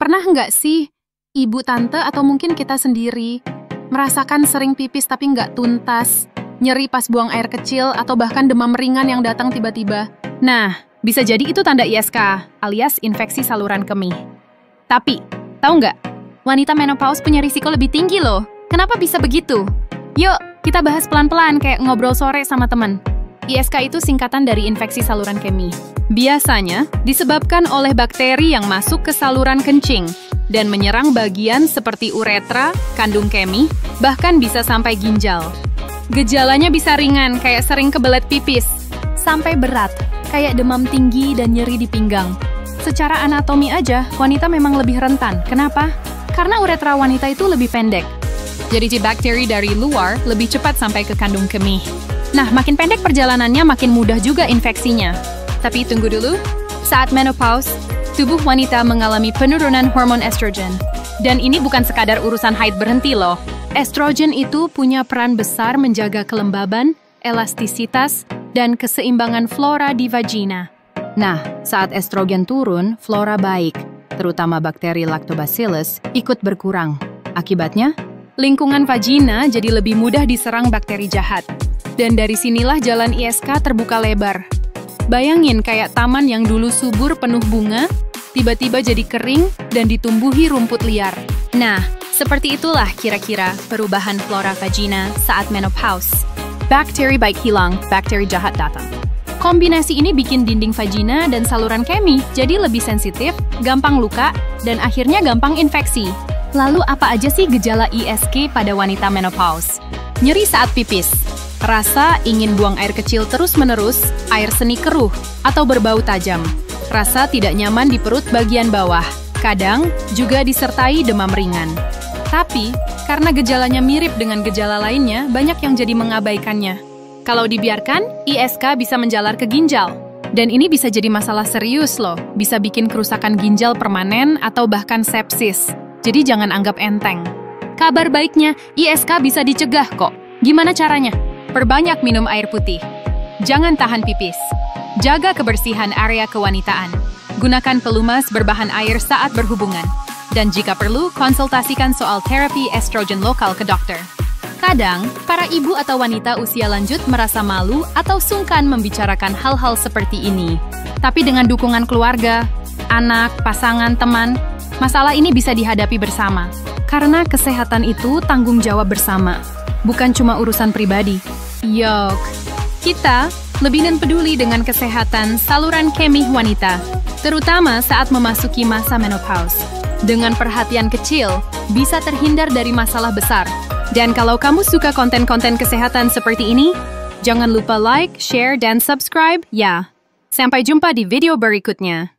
Pernah nggak sih ibu, tante, atau mungkin kita sendiri merasakan sering pipis tapi nggak tuntas, nyeri pas buang air kecil, atau bahkan demam ringan yang datang tiba-tiba? Nah, bisa jadi itu tanda ISK, alias infeksi saluran kemih. Tapi, tahu nggak? Wanita menopause punya risiko lebih tinggi loh. Kenapa bisa begitu? Yuk, kita bahas pelan-pelan kayak ngobrol sore sama teman. ISK itu singkatan dari infeksi saluran kemih. Biasanya disebabkan oleh bakteri yang masuk ke saluran kencing dan menyerang bagian seperti uretra, kandung kemih, bahkan bisa sampai ginjal. Gejalanya bisa ringan kayak sering kebelet pipis, sampai berat kayak demam tinggi dan nyeri di pinggang. Secara anatomi aja, wanita memang lebih rentan. Kenapa? Karena uretra wanita itu lebih pendek. Jadi bakteri dari luar lebih cepat sampai ke kandung kemih. Nah, makin pendek perjalanannya, makin mudah juga infeksinya. Tapi tunggu dulu, saat menopause, tubuh wanita mengalami penurunan hormon estrogen. Dan ini bukan sekadar urusan haid berhenti loh. Estrogen itu punya peran besar menjaga kelembaban, elastisitas, dan keseimbangan flora di vagina. Nah, saat estrogen turun, flora baik, terutama bakteri lactobacillus, ikut berkurang. Akibatnya, lingkungan vagina jadi lebih mudah diserang bakteri jahat. Dan dari sinilah jalan ISK terbuka lebar. Bayangin kayak taman yang dulu subur penuh bunga, tiba-tiba jadi kering dan ditumbuhi rumput liar. Nah, seperti itulah kira-kira perubahan flora vagina saat menopause. Bakteri baik hilang, bakteri jahat datang. Kombinasi ini bikin dinding vagina dan saluran kemih jadi lebih sensitif, gampang luka, dan akhirnya gampang infeksi. Lalu apa aja sih gejala ISK pada wanita menopause? Nyeri saat pipis, rasa ingin buang air kecil terus-menerus, air seni keruh, atau berbau tajam. Rasa tidak nyaman di perut bagian bawah, kadang juga disertai demam ringan. Tapi, karena gejalanya mirip dengan gejala lainnya, banyak yang jadi mengabaikannya. Kalau dibiarkan, ISK bisa menjalar ke ginjal. Dan ini bisa jadi masalah serius loh, bisa bikin kerusakan ginjal permanen atau bahkan sepsis. Jadi jangan anggap enteng. Kabar baiknya, ISK bisa dicegah kok. Gimana caranya? Perbanyak minum air putih. Jangan tahan pipis. Jaga kebersihan area kewanitaan. Gunakan pelumas berbahan air saat berhubungan. Dan jika perlu, konsultasikan soal terapi estrogen lokal ke dokter. Kadang, para ibu atau wanita usia lanjut merasa malu atau sungkan membicarakan hal-hal seperti ini. Tapi dengan dukungan keluarga, anak, pasangan, teman, masalah ini bisa dihadapi bersama. Karena kesehatan itu tanggung jawab bersama, bukan cuma urusan pribadi. Yok, kita lebih dan peduli dengan kesehatan saluran kemih wanita, terutama saat memasuki masa menopause. Dengan perhatian kecil, bisa terhindar dari masalah besar. Dan kalau kamu suka konten-konten kesehatan seperti ini, jangan lupa like, share, dan subscribe ya. Sampai jumpa di video berikutnya.